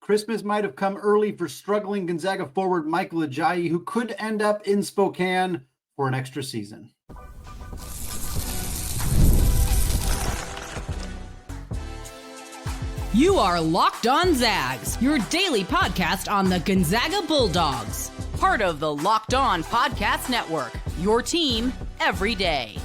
Christmas might have come early for struggling Gonzaga forward Michael Ajayi, who could end up in Spokane for an extra season. You are Locked On Zags, your daily podcast on the Gonzaga Bulldogs. Part of the Locked On Podcast Network, your team every day.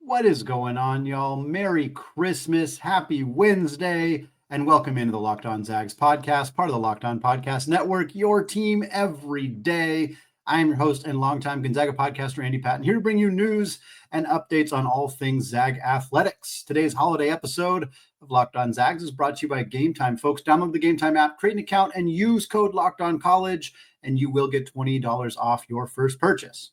What is going on, y'all? Merry Christmas, happy Wednesday, and welcome into the Locked On Zags podcast, part of the Locked On Podcast Network, your team every day. I'm your host and longtime Gonzaga podcaster, Andy Patton, here to bring you news and updates on all things Zag athletics. Today's holiday episode of Locked On Zags is brought to you by Game Time. Folks, download the Game Time app, create an account, and use code LOCKEDONCollege, and you will get $20 off your first purchase.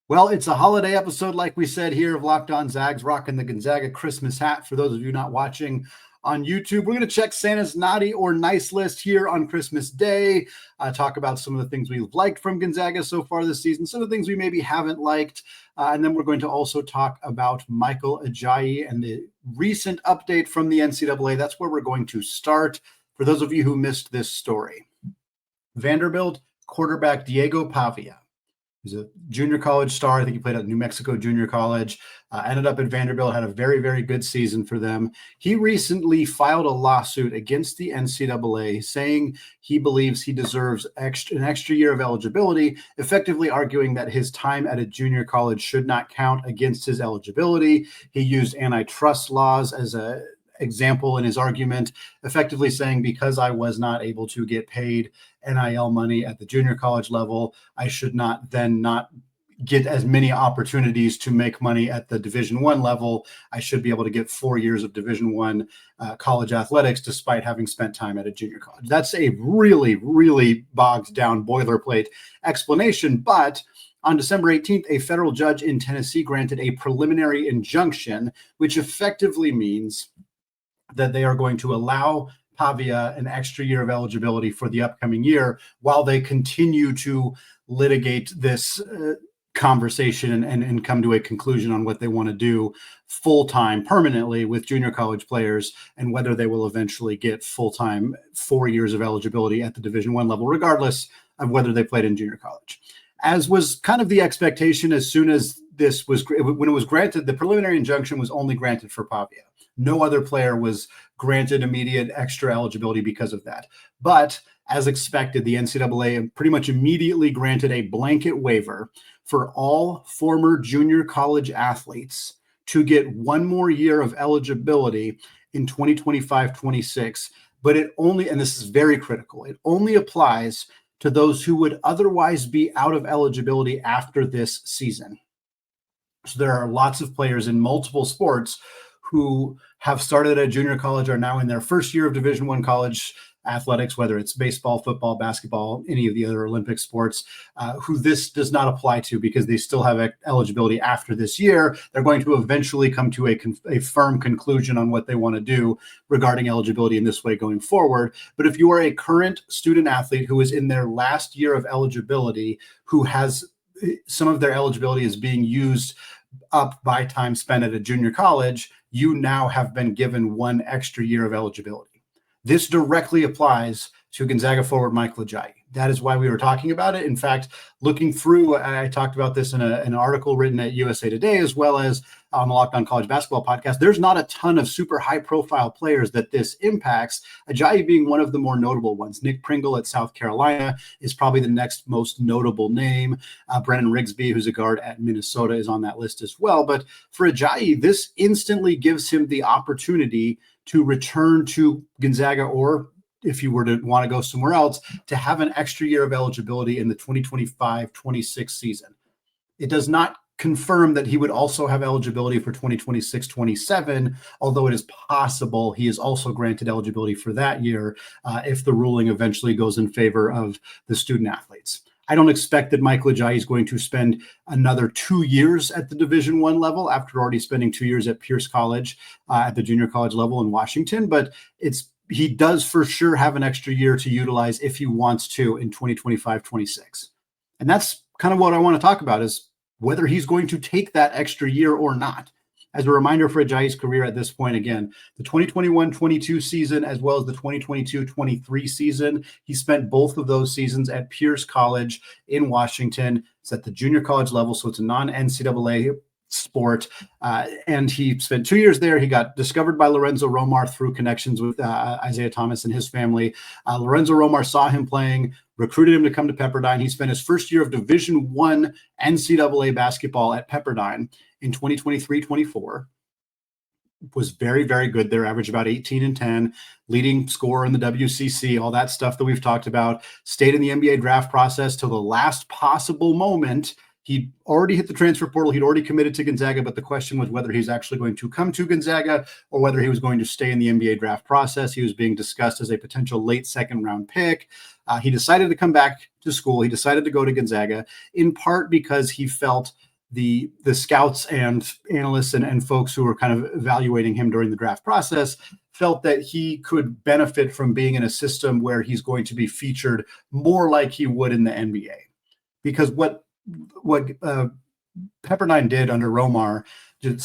Well, it's a holiday episode, like we said here, of Locked On Zags, rocking the Gonzaga Christmas hat. For those of you not watching on YouTube, we're going to check Santa's naughty or nice list here on Christmas Day, talk about some of the things we've liked from Gonzaga so far this season, some of the things we maybe haven't liked, and then we're going to also talk about Michael Ajayi and the recent update from the NCAA. That's where we're going to start. For those of you who missed this story, Vanderbilt quarterback Diego Pavia, he's a junior college star. I think he played at New Mexico Junior College, ended up at Vanderbilt, had a very, very good season for them. He recently filed a lawsuit against the NCAA saying he believes he deserves an extra year of eligibility, effectively arguing that his time at a junior college should not count against his eligibility. He used antitrust laws as an example in his argument, effectively saying, because I was not able to get paid NIL money at the junior college level, I should not get as many opportunities to make money at the Division I level. I should be able to get 4 years of Division I college athletics despite having spent time at a junior college. That's a really, really bogged down boilerplate explanation, but on December 18th, a federal judge in Tennessee granted a preliminary injunction, which effectively means that they are going to allow Pavia an extra year of eligibility for the upcoming year while they continue to litigate this conversation and come to a conclusion on what they want to do full-time permanently with junior college players and whether they will eventually get full-time 4 years of eligibility at the Division I level, regardless of whether they played in junior college. As was kind of the expectation as soon as when it was granted, the preliminary injunction was only granted for Pavia. No other player was granted immediate extra eligibility because of that. But as expected, the NCAA pretty much immediately granted a blanket waiver for all former junior college athletes to get one more year of eligibility in 2025-26. But it only, and this is very critical, it only applies to those who would otherwise be out of eligibility after this season. So there are lots of players in multiple sports who have started at junior college, are now in their first year of Division I college athletics, whether it's baseball, football, basketball, any of the other Olympic sports, who this does not apply to because they still have eligibility after this year. They're going to eventually come to a firm conclusion on what they want to do regarding eligibility in this way going forward. But if you are a current student athlete who is in their last year of eligibility, who has some of their eligibility is being used up by time spent at a junior college, you now have been given one extra year of eligibility. This directly applies to Gonzaga forward Michael Ajayi. That is why we were talking about it. In fact, looking through, I talked about this in an article written at USA Today, as well as on the Locked On College Basketball podcast. There's not a ton of super high-profile players that this impacts, Ajayi being one of the more notable ones. Nick Pringle at South Carolina is probably the next most notable name. Brennan Rigsby, who's a guard at Minnesota, is on that list as well. But for Ajayi, this instantly gives him the opportunity to return to Gonzaga, or if you were to want to go somewhere else, to have an extra year of eligibility in the 2025-26 season. It does not confirm that he would also have eligibility for 2026-27, although it is possible he is also granted eligibility for that year if the ruling eventually goes in favor of the student athletes. I don't expect that Michael Ajayi is going to spend another 2 years at the Division I level after already spending 2 years at Pierce College at the junior college level in Washington, but he does for sure have an extra year to utilize if he wants to in 2025-26. And that's kind of what I want to talk about, is whether he's going to take that extra year or not. As a reminder for Ajayi's career at this point, again, the 2021-22 season, as well as the 2022-23 season, he spent both of those seasons at Pierce College in Washington. It's at the junior college level, so it's a non-NCAA sport. And he spent 2 years there. He got discovered by Lorenzo Romar through connections with Isaiah Thomas and his family. Lorenzo Romar saw him playing, recruited him to come to Pepperdine. He spent his first year of Division I NCAA basketball at Pepperdine in 2023-24. Was very, very good there, averaged about 18 and 10, leading scorer in the WCC, all that stuff that we've talked about. Stayed in the NBA draft process till the last possible moment. He'd already hit the transfer portal. He'd already committed to Gonzaga, but the question was whether he's actually going to come to Gonzaga or whether he was going to stay in the NBA draft process. He was being discussed as a potential late second round pick. He decided to come back to school. He decided to go to Gonzaga, in part because he felt the scouts and analysts and folks who were kind of evaluating him during the draft process felt that he could benefit from being in a system where he's going to be featured more like he would in the NBA. Because what Pepperdine did under Romar, the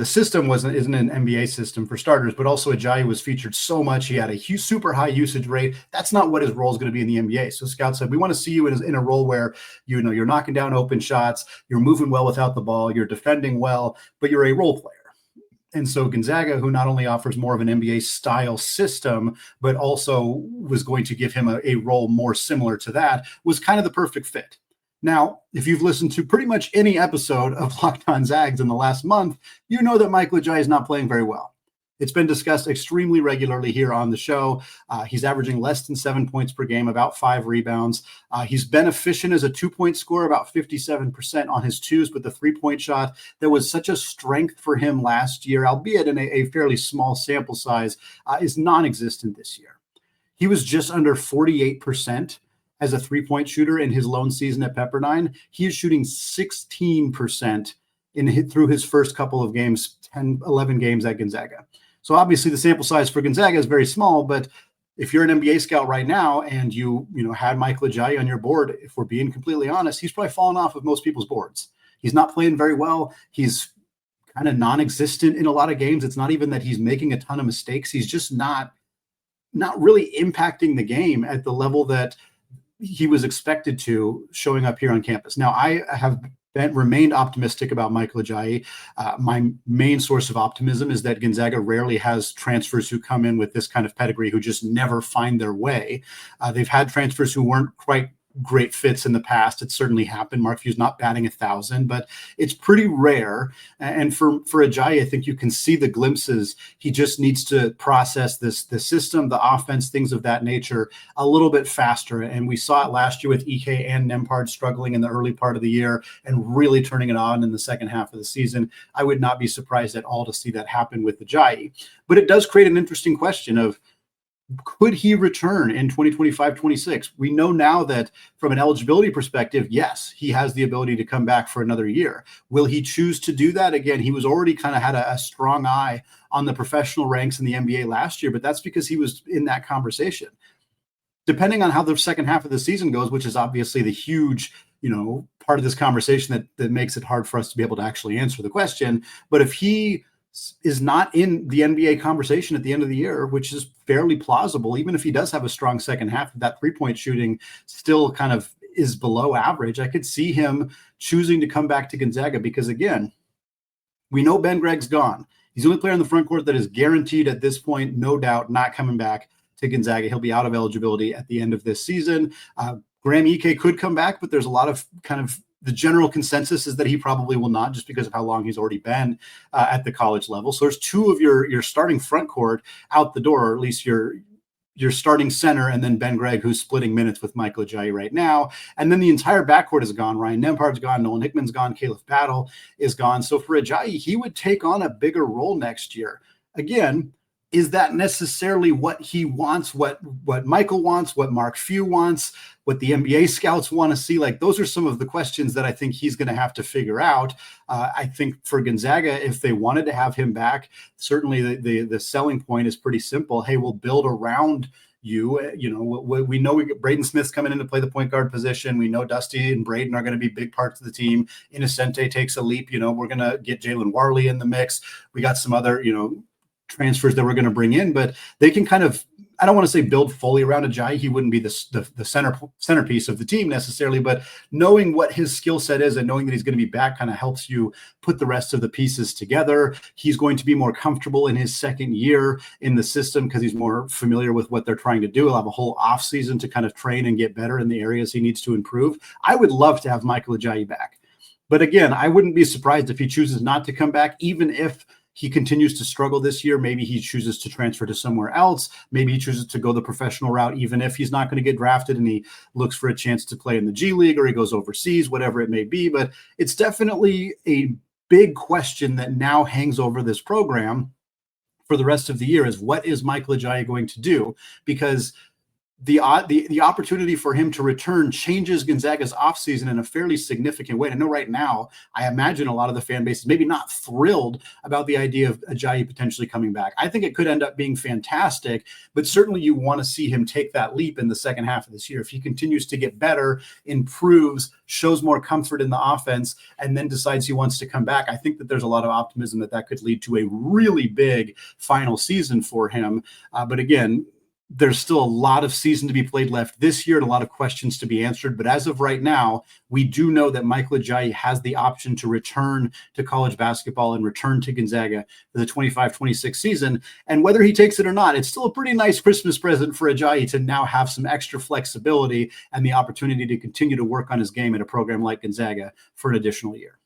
system isn't an NBA system for starters, but also Ajayi was featured so much. He had a super high usage rate. That's not what his role is going to be in the NBA. So scouts said, we want to see you in a role where, you're knocking down open shots, you're moving well without the ball, you're defending well, but you're a role player. And so Gonzaga, who not only offers more of an NBA style system, but also was going to give him a role more similar to that, was kind of the perfect fit. Now, if you've listened to pretty much any episode of Locked On Zags in the last month, you know that Michael Ajayi is not playing very well. It's been discussed extremely regularly here on the show. He's averaging less than 7 points per game, about 5 rebounds. He's been efficient as a 2-point scorer, about 57% on his twos, but the 3-point shot that was such a strength for him last year, albeit in a fairly small sample size, is non-existent this year. He was just under 48% as a 3-point shooter in his lone season at Pepperdine. He is shooting 16% through his first couple of games, 10, 11 games at Gonzaga. So obviously the sample size for Gonzaga is very small, but if you're an NBA scout right now and you had Michael Ajayi on your board, if we're being completely honest, he's probably fallen off of most people's boards. He's not playing very well. He's kind of non-existent in a lot of games. It's not even that he's making a ton of mistakes. He's just not really impacting the game at the level that he was expected to, showing up here on campus. Now, I have remained optimistic about Michael Ajayi. My main source of optimism is that Gonzaga rarely has transfers who come in with this kind of pedigree who just never find their way. They've had transfers who weren't quite great fits in the past. It's certainly happened. Mark Few's not batting 1,000, but it's pretty rare. And for Ajayi, I think you can see the glimpses. He just needs to process the system, the offense, things of that nature a little bit faster. And we saw it last year with EK and Nembhard struggling in the early part of the year and really turning it on in the second half of the season. I would not be surprised at all to see that happen with Ajayi. But it does create an interesting question of, could he return in 2025-26? We know now that from an eligibility perspective, yes, he has the ability to come back for another year. Will he choose to do that? Again, he was already kind of had a strong eye on the professional ranks in the NBA last year, but that's because he was in that conversation. Depending on how the second half of the season goes, which is obviously the huge, part of this conversation that makes it hard for us to be able to actually answer the question. But if he is not in the NBA conversation at the end of the year, which is fairly plausible, even if he does have a strong second half, that 3-point shooting still kind of is below average. I could see him choosing to come back to Gonzaga because, again, we know Ben Gregg's gone. He's the only player in the front court that is guaranteed at this point, no doubt, not coming back to Gonzaga. He'll be out of eligibility at the end of this season. Graham Ike could come back, but there's a lot of the general consensus is that he probably will not, just because of how long he's already been at the college level. So there's two of your starting front court out the door, or at least your starting center, and then Ben Gregg, who's splitting minutes with Michael Ajayi right now. And then the entire backcourt is gone. Ryan Nembhard's gone. Nolan Hickman's gone. Caleb Battle is gone. So for Ajayi, he would take on a bigger role next year. Again, is that necessarily what he wants, what Michael wants, what Mark Few wants, what the NBA scouts want to see? Like, those are some of the questions that I think he's going to have to figure out. I think for Gonzaga, if they wanted to have him back, certainly the selling point is pretty simple. Hey, we'll build around we know Braden Smith's coming in to play the point guard position. We know Dusty and Braden are going to be big parts of the team. Innocente takes a leap. We're going to get Jalen Warley in the mix. We got some other, transfers that we're going to bring in, but they can kind of, I don't want to say build fully around Ajayi. He wouldn't be the centerpiece of the team necessarily, but knowing what his skill set is and knowing that he's going to be back kind of helps you put the rest of the pieces together. He's going to be more comfortable in his second year in the system because he's more familiar with what they're trying to do. He'll have a whole off season to kind of train and get better in the areas he needs to improve. I would love to have Michael Ajayi back. But again, I wouldn't be surprised if he chooses not to come back, even if he continues to struggle this year. Maybe he chooses to transfer to somewhere else. Maybe he chooses to go the professional route, even if he's not going to get drafted and he looks for a chance to play in the G League or he goes overseas, whatever it may be. But it's definitely a big question that now hangs over this program for the rest of the year is what is Michael Ajayi going to do? Because the opportunity for him to return changes Gonzaga's offseason in a fairly significant way. I know right now, I imagine a lot of the fan base is maybe not thrilled about the idea of Ajayi potentially coming back. I think it could end up being fantastic, but certainly you want to see him take that leap in the second half of this year. If he continues to get better, improves, shows more comfort in the offense, and then decides he wants to come back, I think that there's a lot of optimism that could lead to a really big final season for him. But again, there's still a lot of season to be played left this year and a lot of questions to be answered. But as of right now, we do know that Michael Ajayi has the option to return to college basketball and return to Gonzaga for the 25-26 season. And whether he takes it or not, it's still a pretty nice Christmas present for Ajayi to now have some extra flexibility and the opportunity to continue to work on his game at a program like Gonzaga for an additional year.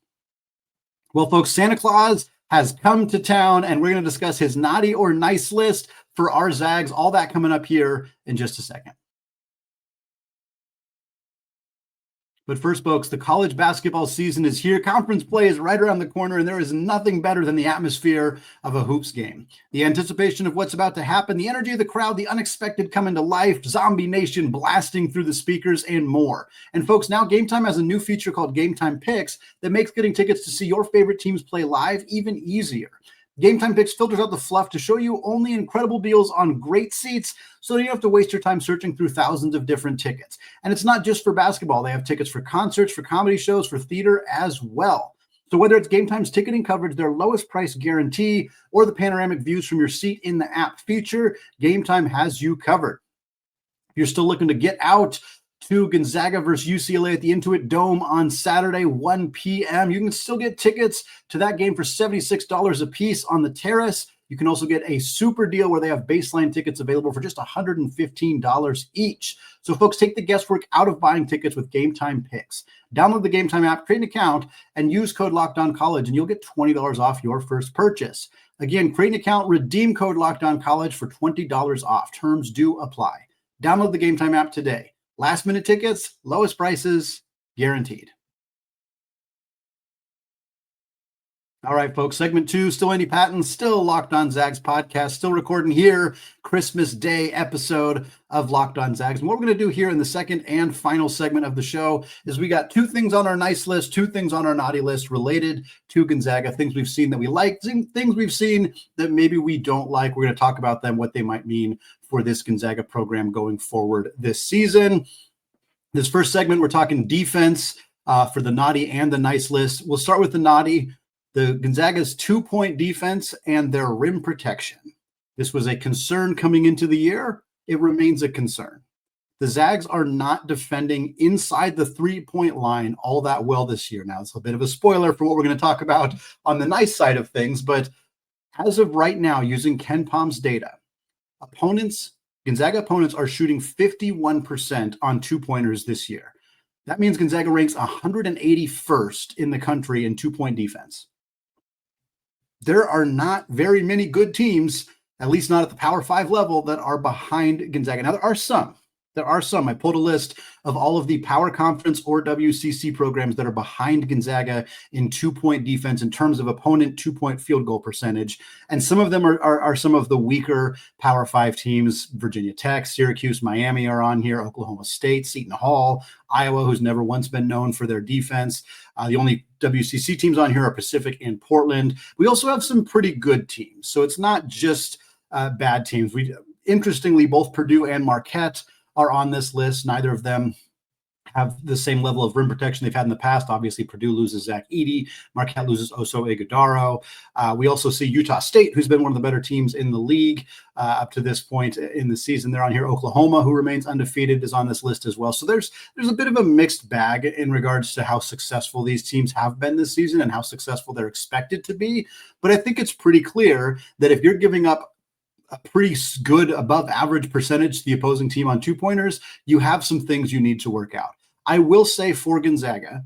Well, folks, Santa Claus has come to town, and we're going to discuss his naughty or nice list for our Zags. All that coming up here in just a second. But first, folks, the college basketball season is here. Conference play is right around the corner, and there is nothing better than the atmosphere of a hoops game. The anticipation of what's about to happen, the energy of the crowd, the unexpected coming to life, Zombie Nation blasting through the speakers, and more. And folks, now Game Time has a new feature called Game Time Picks that makes getting tickets to see your favorite teams play live even easier. Game Time Picks filters out the fluff to show you only incredible deals on great seats so you don't have to waste your time searching through thousands of different tickets. And it's not just for basketball. They have tickets for concerts, for comedy shows, for theater as well. So whether it's Game Time's ticketing coverage, their lowest price guarantee, or the panoramic views from your seat in the app feature, Game Time has you covered. If you're still looking to get out to Gonzaga versus UCLA at the Intuit Dome on Saturday, 1 p.m. You can still get tickets to that game for $76 a piece on the terrace. You can also get a super deal where they have baseline tickets available for just $115 each. So folks, take the guesswork out of buying tickets with Game Time Picks. Download the Game Time app, create an account, and use code LOCKEDONCollege, and you'll get $20 off your first purchase. Again, create an account, redeem code LOCKEDONCollege for $20 off. Terms do apply. Download the Game Time app today. Last minute tickets, lowest prices, guaranteed. All right, folks, segment 2, still Andy Patton, still Locked On Zags podcast, still recording here, Christmas Day episode of Locked On Zags. And what we're going to do here in the second and final segment of the show is we got 2 things on our nice list, 2 things on our naughty list related to Gonzaga, things we've seen that we like, things we've seen that maybe we don't like. We're going to talk about them, what they might mean for this Gonzaga program going forward this season. This first segment, we're talking defense for the naughty and the nice list. We'll start with the naughty. The Gonzaga's 2-point defense and their rim protection. This was a concern coming into the year. It remains a concern. The Zags are not defending inside the 3-point line all that well this year. Now, it's a bit of a spoiler for what we're going to talk about on the nice side of things, but as of right now, using Ken Palm's data, Gonzaga opponents are shooting 51% on 2-pointers this year. That means Gonzaga ranks 181st in the country in 2-point defense. There are not very many good teams, at least not at the Power 5 level, that are behind Gonzaga. Now, there are some. I pulled a list of all of the Power Conference or WCC programs that are behind Gonzaga in 2-point defense in terms of opponent 2-point field goal percentage. And some of them are some of the weaker Power 5 teams. Virginia Tech, Syracuse, Miami are on here, Oklahoma State, Seton Hall, Iowa, who's never once been known for their defense. The only WCC teams on here are Pacific and Portland. We also have some pretty good teams. So it's not just bad teams. Interestingly, both Purdue and Marquette are on this list. Neither of them have the same level of rim protection they've had in the past. Obviously, Purdue loses Zach Edey. Marquette loses Oso Ighodaro. We also see Utah State, who's been one of the better teams in the league up to this point in the season. They're on here. Oklahoma, who remains undefeated, is on this list as well. So there's a bit of a mixed bag in regards to how successful these teams have been this season and how successful they're expected to be. But I think it's pretty clear that if you're giving up a pretty good above average percentage to the opposing team on 2-pointers, you have some things you need to work out. I will say for Gonzaga,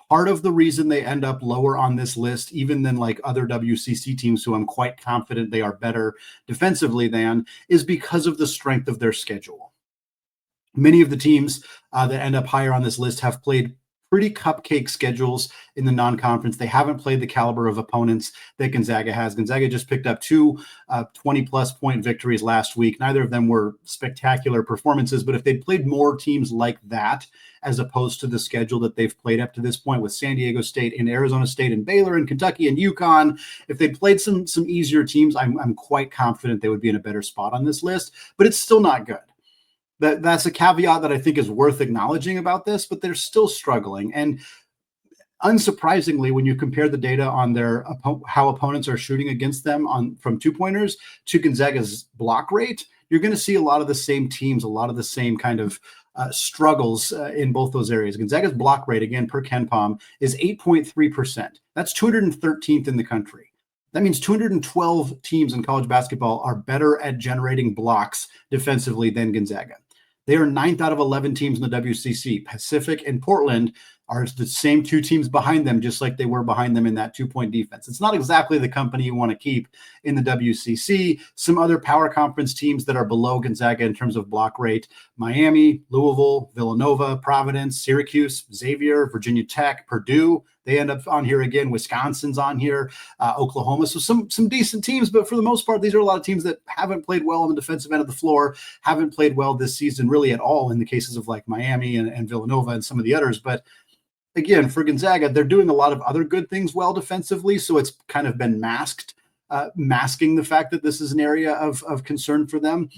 part of the reason they end up lower on this list, even than like other WCC teams who I'm quite confident they are better defensively than, is because of the strength of their schedule. Many of the teams that end up higher on this list have played pretty cupcake schedules in the non-conference. They haven't played the caliber of opponents that Gonzaga has. Gonzaga just picked up two 20-plus point victories last week. Neither of them were spectacular performances, but if they'd played more teams like that, as opposed to the schedule that they've played up to this point with San Diego State and Arizona State and Baylor and Kentucky and UConn, if they'd played some easier teams, I'm quite confident they would be in a better spot on this list, but it's still not good. That's a caveat that I think is worth acknowledging about this, but they're still struggling. And unsurprisingly, when you compare the data on how opponents are shooting against them from 2-pointers to Gonzaga's block rate, you're going to see a lot of the same teams, a lot of the same kind of struggles in both those areas. Gonzaga's block rate, again, per KenPom, is 8.3%. That's 213th in the country. That means 212 teams in college basketball are better at generating blocks defensively than Gonzaga. They are 9th out of 11 teams in the WCC. Pacific and Portland are the same two teams behind them, just like they were behind them in that 2-point defense. It's not exactly the company you want to keep in the WCC. Some other power conference teams that are below Gonzaga in terms of block rate: Miami, Louisville, Villanova, Providence, Syracuse, Xavier, Virginia Tech, Purdue. They end up on here again. Wisconsin's on here, Oklahoma. So some decent teams, but for the most part, these are a lot of teams that haven't played well on the defensive end of the floor, haven't played well this season really at all in the cases of like Miami and Villanova and some of the others. But again, for Gonzaga, they're doing a lot of other good things well defensively, so it's kind of been masking the fact that this is an area of concern for them.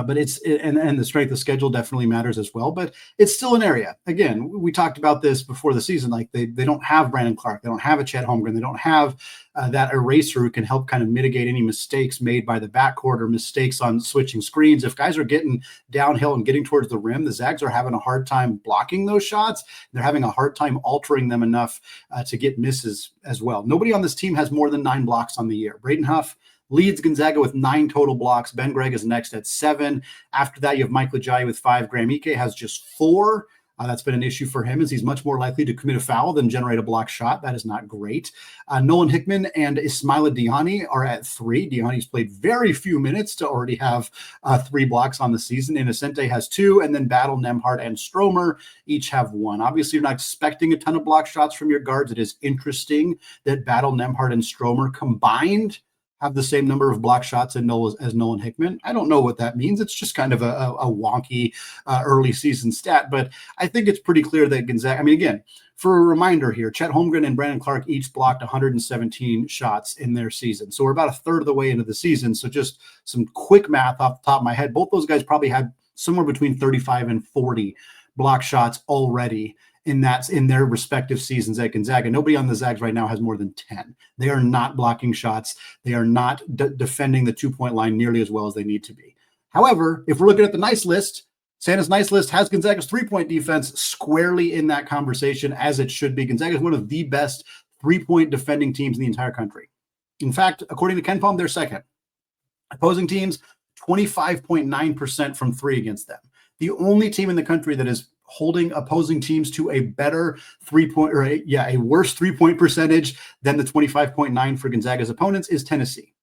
But and the strength of schedule definitely matters as well. But it's still an area. Again, we talked about this before the season. Like they don't have Brandon Clark, they don't have a Chet Holmgren, they don't have that eraser who can help kind of mitigate any mistakes made by the backcourt or mistakes on switching screens. If guys are getting downhill and getting towards the rim, the Zags are having a hard time blocking those shots. They're having a hard time altering them enough to get misses as well. Nobody on this team has more than 9 blocks on the year. Braden Huff leads Gonzaga with 9 total blocks. Ben Gregg is next at 7. After that, you have Michael Ajayi with 5. Graham Ike has just 4. That's been an issue for him, as he's much more likely to commit a foul than generate a block shot. That is not great. Nolan Hickman and Ismaila Diani are at 3. Diani's played very few minutes to already have 3 blocks on the season. Innocente has 2, and then Battle, Nembhard, and Stromer each have 1. Obviously, you're not expecting a ton of block shots from your guards. It is interesting that Battle, Nembhard, and Stromer combined have the same number of block shots as Nolan Hickman. I don't know what that means. It's just kind of a wonky early season stat, but I think it's pretty clear that Gonzaga, I mean, again, for a reminder here, Chet Holmgren and Brandon Clark each blocked 117 shots in their season. So we're about a third of the way into the season. So just some quick math off the top of my head. Both those guys probably had somewhere between 35 and 40 block shots already in their respective seasons at Gonzaga. Nobody on the Zags right now has more than 10. They are not blocking shots. They are not defending the 2-point line nearly as well as they need to be. However, if we're looking at the nice list, Santa's nice list has Gonzaga's 3-point defense squarely in that conversation, as it should be. Gonzaga is one of the best 3-point defending teams in the entire country. In fact, according to KenPom, they're second. Opposing teams, 25.9% from 3 against them. The only team in the country that is holding opposing teams to a better 3-point or a worse 3-point percentage than the 25.9 for Gonzaga's opponents is Tennessee.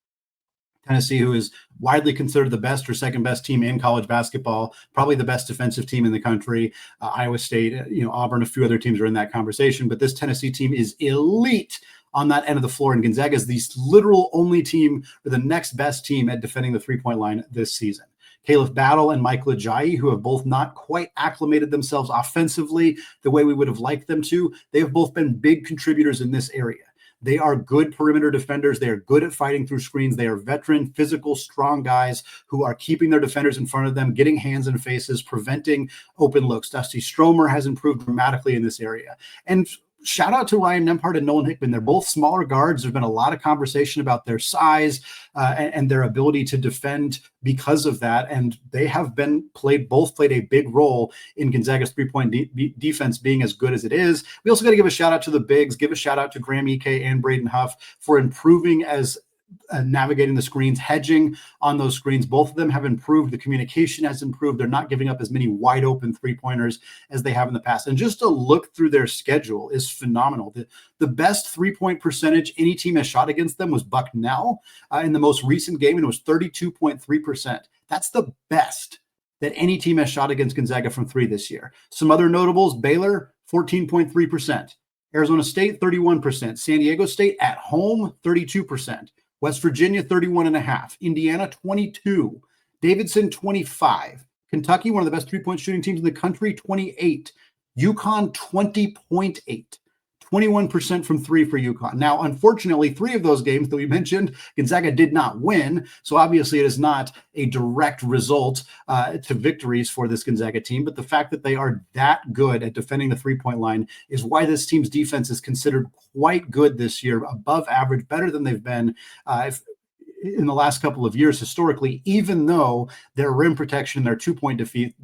Tennessee, who is widely considered the best or second best team in college basketball, probably the best defensive team in the country. Iowa State, Auburn, a few other teams are in that conversation, but this Tennessee team is elite on that end of the floor, and Gonzaga is the literal only team or the next best team at defending the 3-point line this season. Caleb Battle and Michael Ajayi, who have both not quite acclimated themselves offensively the way we would have liked them to, they have both been big contributors in this area. They are good perimeter defenders. They are good at fighting through screens. They are veteran, physical, strong guys who are keeping their defenders in front of them, getting hands and faces, preventing open looks. Dusty Stromer has improved dramatically in this area. And shout out to Ryan Nembhard and Nolan Hickman. They're both smaller guards. There's been a lot of conversation about their size and their ability to defend because of that. And they have both played a big role in Gonzaga's three-point defense being as good as it is. We also got to give a shout out to the bigs, give a shout out to Graham Ike and Braden Huff for improving as navigating the screens, hedging on those screens. Both of them have improved. The communication has improved. They're not giving up as many wide open three-pointers as they have in the past. And just to look through their schedule is phenomenal. The best three-point percentage any team has shot against them was Bucknell in the most recent game, and it was 32.3%. That's the best that any team has shot against Gonzaga from three this year. Some other notables: Baylor, 14.3%. Arizona State, 31%. San Diego State at home, 32%. West Virginia, 31.5%. Indiana, 22%. Davidson, 25%. Kentucky, one of the best three-point shooting teams in the country, 28%. UConn, 20.8%. 21% from three for UConn. Now, unfortunately, three of those games that we mentioned, Gonzaga did not win. So obviously it is not a direct result to victories for this Gonzaga team. But the fact that they are that good at defending the three-point line is why this team's defense is considered quite good this year, above average, better than they've been in the last couple of years historically, even though their rim protection, their two-point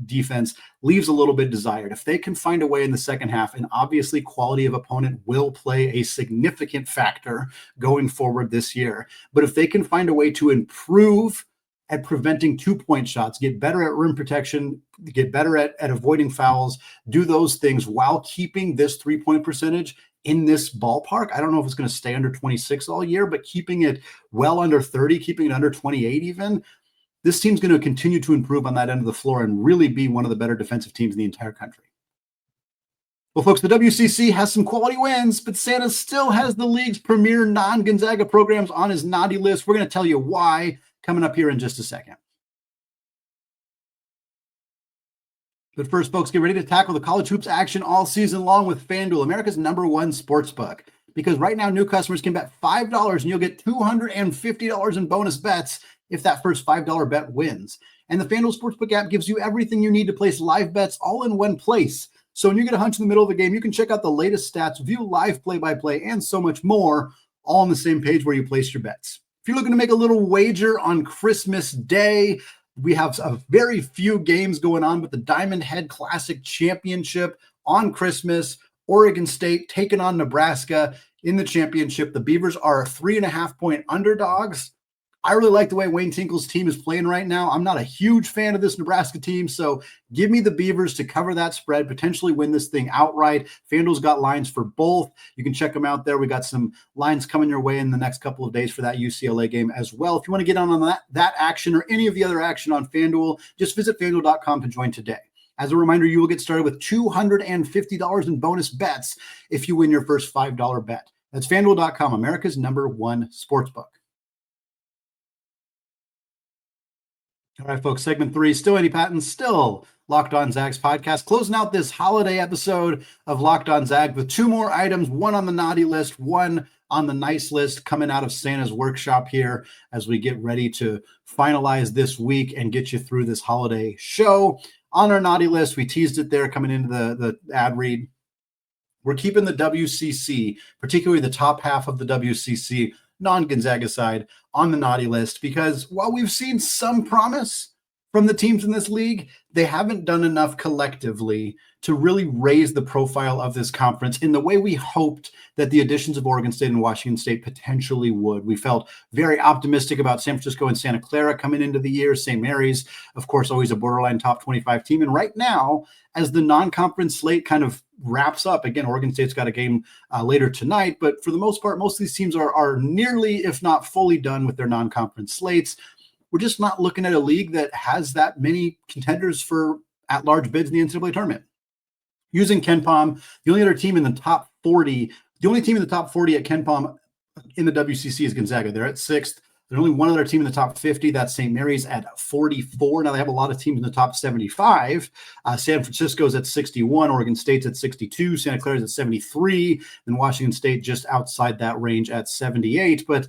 defense leaves a little bit desired. If they can find a way in the second half, and obviously quality of opponent will play a significant factor going forward this year, but if they can find a way to improve at preventing two-point shots, get better at rim protection, get better at avoiding fouls, do those things while keeping this three-point percentage in this ballpark. I don't know if it's going to stay under 26 all year, but keeping it well under 30, keeping it under 28 even, this team's going to continue to improve on that end of the floor and really be one of the better defensive teams in the entire country. Well, folks, the WCC has some quality wins, but Santa still has the league's premier non-Gonzaga programs on his naughty list. We're going to tell you why coming up here in just a second. But first, folks, get ready to tackle the college hoops action all season long with FanDuel, America's #1 sportsbook. Because right now, new customers can bet $5 and you'll get $250 in bonus bets if that first $5 bet wins. And the FanDuel Sportsbook app gives you everything you need to place live bets all in one place. So when you get a hunch in the middle of the game, you can check out the latest stats, view live play-by-play, and so much more, all on the same page where you place your bets. If you're looking to make a little wager on Christmas Day, we have a very few games going on with the Diamond Head Classic Championship on Christmas. Oregon State taking on Nebraska in the championship. The Beavers are 3.5-point underdogs. I really like the way Wayne Tinkle's team is playing right now. I'm not a huge fan of this Nebraska team, so give me the Beavers to cover that spread, potentially win this thing outright. FanDuel's got lines for both. You can check them out there. We got some lines coming your way in the next couple of days for that UCLA game as well. If you want to get on that action or any of the other action on FanDuel, just visit FanDuel.com to join today. As a reminder, you will get started with $250 in bonus bets if you win your first $5 bet. That's FanDuel.com, America's #1 sportsbook. All right, folks, segment 3, still Andy Patton, still Locked On Zags podcast, closing out this holiday episode of Locked On Zags with 2 more items, one on the naughty list, one on the nice list, coming out of Santa's workshop here as we get ready to finalize this week and get you through this holiday show. On our naughty list, we teased it there coming into the ad read. We're keeping the WCC, particularly the top half of the WCC, non-Gonzaga side, on the naughty list, because while we've seen some promise from the teams in this league, they haven't done enough collectively to really raise the profile of this conference in the way we hoped that the additions of Oregon State and Washington State potentially would. We felt very optimistic about San Francisco and Santa Clara coming into the year. St. Mary's, of course, always a borderline top 25 team. And right now, as the non-conference slate kind of wraps up, again, Oregon State's got a game later tonight, but for the most part, most of these teams are nearly, if not fully done with their non-conference slates. We're just not looking at a league that has that many contenders for at-large bids in the NCAA tournament. Using KenPom, the only other team in the top 40, the only team in the top 40 at KenPom in the WCC is Gonzaga. They're at 6th. There's only one other team in the top 50. That's St. Mary's at 44. Now they have a lot of teams in the top 75. San Francisco's at 61. Oregon State's at 62. Santa Clara's at 73. Then Washington State just outside that range at 78. But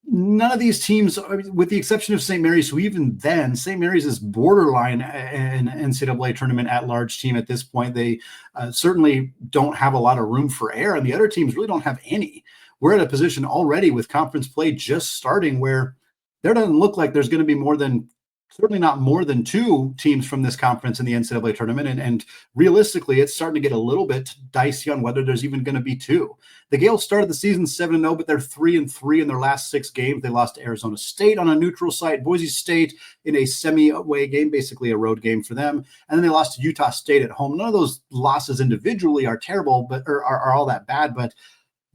none of these teams, with the exception of St. Mary's, who even then, St. Mary's is borderline an NCAA tournament at-large team at this point. They certainly don't have a lot of room for error, and the other teams really don't have any. We're at a position already with conference play just starting where there doesn't look like there's going to be certainly not more than 2 teams from this conference in the NCAA tournament. And realistically, it's starting to get a little bit dicey on whether there's even going to be 2. The Gales started the season 7-0, but they're 3-3 in their last 6 games. They lost to Arizona State on a neutral site, Boise State in a semi-away game, basically a road game for them. And then they lost to Utah State at home. None of those losses individually are terrible, but are all that bad, but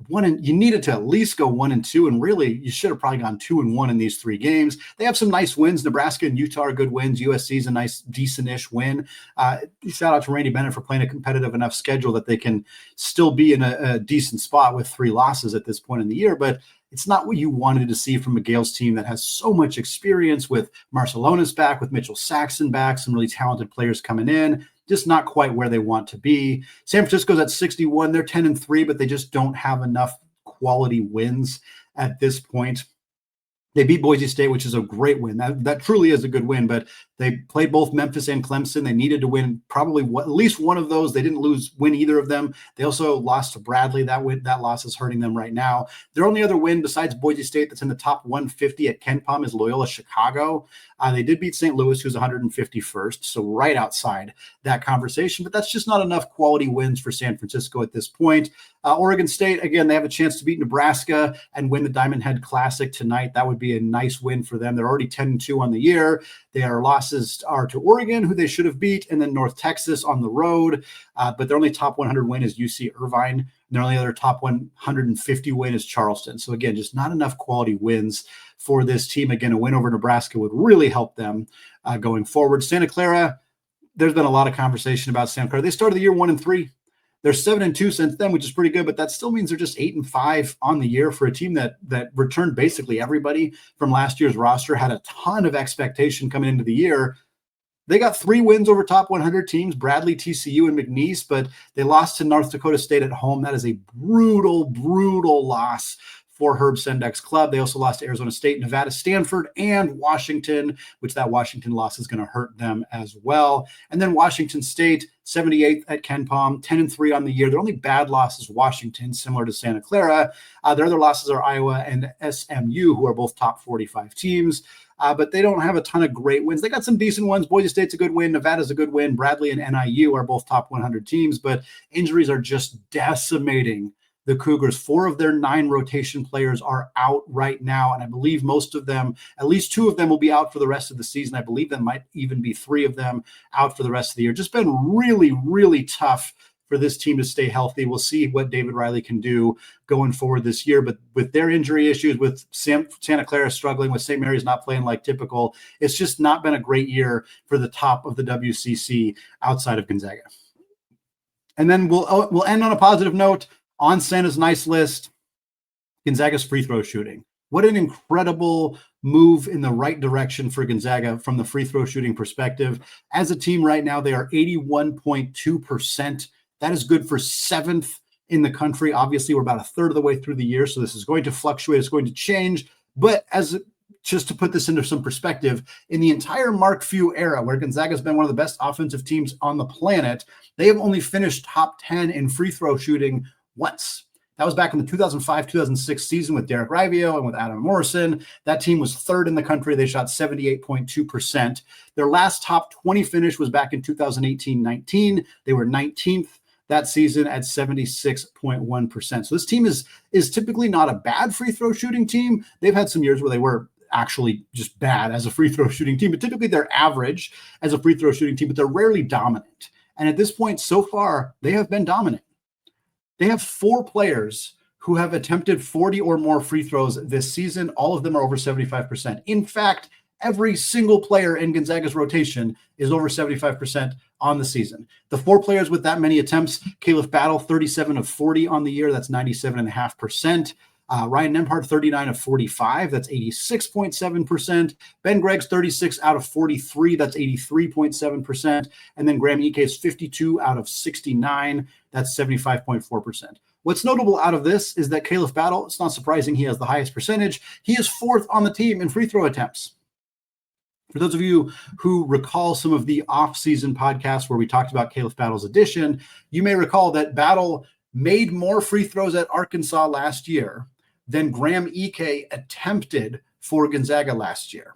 you needed to at least go 1-2, and really you should have probably gone 2-1 in these 3 games. They have some nice wins. Nebraska and Utah are good wins. USC's a nice, decent-ish win. Shout out to Randy Bennett for playing a competitive enough schedule that they can still be in a decent spot with 3 losses at this point in the year. But it's not what you wanted to see from a Gales team that has so much experience, with Marcelonis back, with Mitchell Saxon back, some really talented players coming in. Just not quite where they want to be. San Francisco's at 61. They're 10-3, but they just don't have enough quality wins at this point. They beat Boise State, which is a great win. That truly is a good win, but they played both Memphis and Clemson. They needed to win probably at least one of those. They didn't win either of them. They also lost to Bradley. That loss is hurting them right now. Their only other win besides Boise State that's in the top 150 at KenPom is Loyola Chicago. They did beat St. Louis, who's 151st, so right outside that conversation, but that's just not enough quality wins for San Francisco at this point. Oregon State, again, they have a chance to beat Nebraska and win the Diamond Head Classic tonight. That would be a nice win for them. They're already 10-2 on the year. Their losses are to Oregon, who they should have beat, and then North Texas on the road. But their only top 100 win is UC Irvine. And their only other top 150 win is Charleston. So again, just not enough quality wins for this team. Again, a win over Nebraska would really help them going forward. Santa Clara, there's been a lot of conversation about Santa Clara. They started the year 1-3. They're 7-2 since then, which is pretty good, but that still means they're just 8-5 on the year for a team that returned basically everybody from last year's roster, had a ton of expectation coming into the year. They got 3 wins over top 100 teams, Bradley, TCU, and McNeese, but they lost to North Dakota State at home. That is a brutal, brutal loss for Herb Sendek's club. They also lost to Arizona State, Nevada, Stanford, and Washington, which that Washington loss is going to hurt them as well. And then Washington State, 78th at KenPom, 10-3 on the year. Their only bad loss is Washington, similar to Santa Clara. Their other losses are Iowa and SMU, who are both top 45 teams. But they don't have a ton of great wins. They got some decent ones. Boise State's a good win. Nevada's a good win. Bradley and NIU are both top 100 teams, but injuries are just decimating the Cougars. 4 of their 9 rotation players are out right now, and I believe most of them, at least 2 of them, will be out for the rest of the season. I believe there might even be 3 of them out for the rest of the year. Just been really, really tough for this team to stay healthy. We'll see what David Riley can do going forward this year, but with their injury issues, with Santa Clara struggling, with St. Mary's not playing like typical, it's just not been a great year for the top of the WCC outside of Gonzaga. And then we'll end on a positive note. On Santa's nice list, Gonzaga's free throw shooting. What an incredible move in the right direction for Gonzaga from the free throw shooting perspective. As a team right now, they are 81.2%. That is good for 7th in the country. Obviously, we're about a third of the way through the year, so this is going to fluctuate. It's going to change. But just to put this into some perspective, in the entire Mark Few era, where Gonzaga has been one of the best offensive teams on the planet, they have only finished top 10 in free throw shooting once. That was back in the 2005-2006 season with Derek Rivio and with Adam Morrison. That team was 3rd in the country. They shot 78.2%. Their last top 20 finish was back in 2018-19. They were 19th that season at 76.1%. So this team is typically not a bad free throw shooting team. They've had some years where they were actually just bad as a free throw shooting team, but typically they're average as a free throw shooting team, but they're rarely dominant. And at this point, so far, they have been dominant. They have 4 players who have attempted 40 or more free throws this season. All of them are over 75%. In fact, every single player in Gonzaga's rotation is over 75% on the season. The 4 players with that many attempts: Caleb Battle, 37 of 40 on the year. That's 97.5%. Ryan Nembhard, 39 of 45. That's 86.7%. Ben Gregg's 36 out of 43. That's 83.7%. And then Graham Ike's 52 out of 69. That's 75.4%. What's notable out of this is that Khalif Battle, it's not surprising he has the highest percentage. He is fourth on the team in free throw attempts. For those of you who recall some of the off-season podcasts where we talked about Khalif Battle's addition, you may recall that Battle made more free throws at Arkansas last year than Graham Ike attempted for Gonzaga last year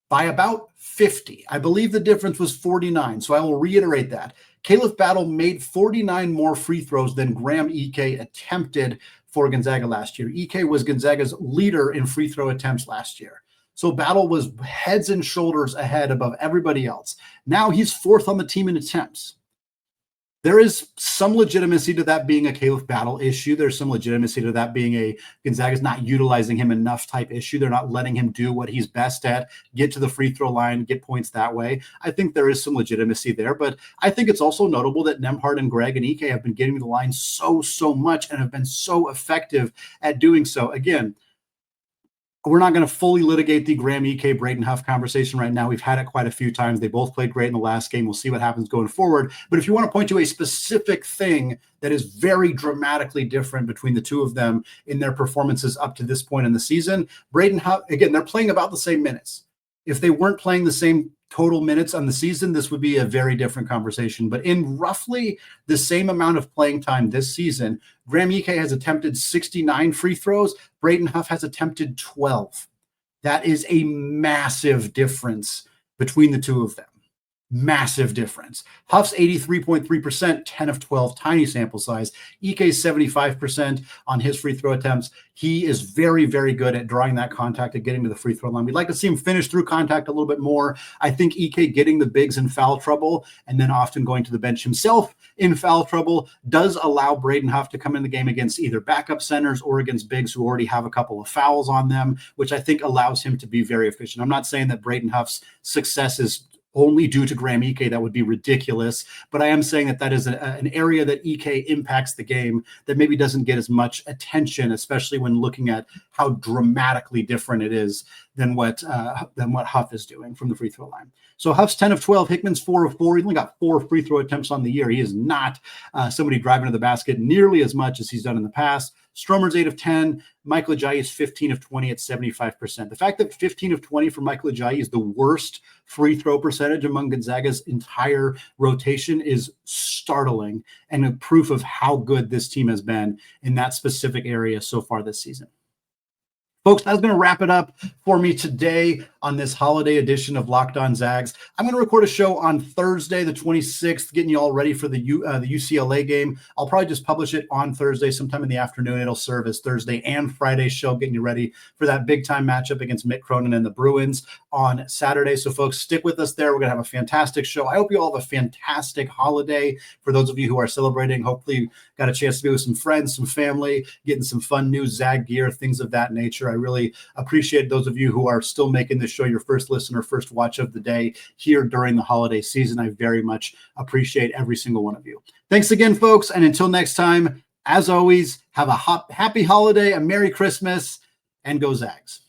by about 50. I believe the difference was 49, so I will reiterate that. Khalif Battle made 49 more free throws than Graham Ike attempted for Gonzaga last year. Ike was Gonzaga's leader in free throw attempts last year. So Battle was heads and shoulders ahead above everybody else. Now he's fourth on the team in attempts. There is some legitimacy to that being a Khalif Battle issue. There's some legitimacy to that being a Gonzaga's not utilizing him enough type issue. They're not letting him do what he's best at, get to the free throw line, get points that way. I think there is some legitimacy there, but I think it's also notable that Nembhard and Gregg and Ike have been getting to the line so much and have been so effective at doing so. Again, we're not going to fully litigate the Graham Ike Braden Huff conversation right now. We've had it quite a few times. They both played great in the last game. We'll see what happens going forward. But if you want to point to a specific thing that is very dramatically different between the two of them in their performances up to this point in the season, Braden Huff, again, they're playing about the same minutes. If they weren't playing the same total minutes on the season, this would be a very different conversation. But in roughly the same amount of playing time this season, Graham Ike has attempted 69 free throws. Braden Huff has attempted 12. That is a massive difference between the two of them. Massive difference. Huff's 83.3%, 10 of 12, tiny sample size. Ike's 75% on his free throw attempts. He is very, very good at drawing that contact and getting to the free throw line. We'd like to see him finish through contact a little bit more. I think Ike getting the bigs in foul trouble and then often going to the bench himself in foul trouble does allow Braden Huff to come in the game against either backup centers or against bigs who already have a couple of fouls on them, which I think allows him to be very efficient. I'm not saying that Braden Huff's success is only due to Graham Ike. That would be ridiculous. But I am saying that is an area that Ike impacts the game that maybe doesn't get as much attention, especially when looking at how dramatically different it is than what Huff is doing from the free throw line. So Huff's 10 of 12, Hickman's 4 of 4. He's only got 4 free throw attempts on the year. He is not somebody driving to the basket nearly as much as he's done in the past. Stromer's 8 of 10. Michael Ajayi is 15 of 20 at 75%. The fact that 15 of 20 for Michael Ajayi is the worst free throw percentage among Gonzaga's entire rotation is startling and a proof of how good this team has been in that specific area so far this season. Folks, that's going to wrap it up for me today on this holiday edition of Locked On Zags. I'm going to record a show on Thursday, the 26th, getting you all ready for the UCLA game. I'll probably just publish it on Thursday sometime in the afternoon. It'll serve as Thursday and Friday show, getting you ready for that big-time matchup against Mick Cronin and the Bruins on Saturday. So, folks, stick with us there. We're going to have a fantastic show. I hope you all have a fantastic holiday. For those of you who are celebrating, hopefully you got a chance to be with some friends, some family, getting some fun new Zag gear, things of that nature. I really appreciate those of you who are still making this show your first listen or first watch of the day here during the holiday season. I very much appreciate every single one of you. Thanks again, folks. And until next time, as always, have a happy holiday, a Merry Christmas, and go Zags.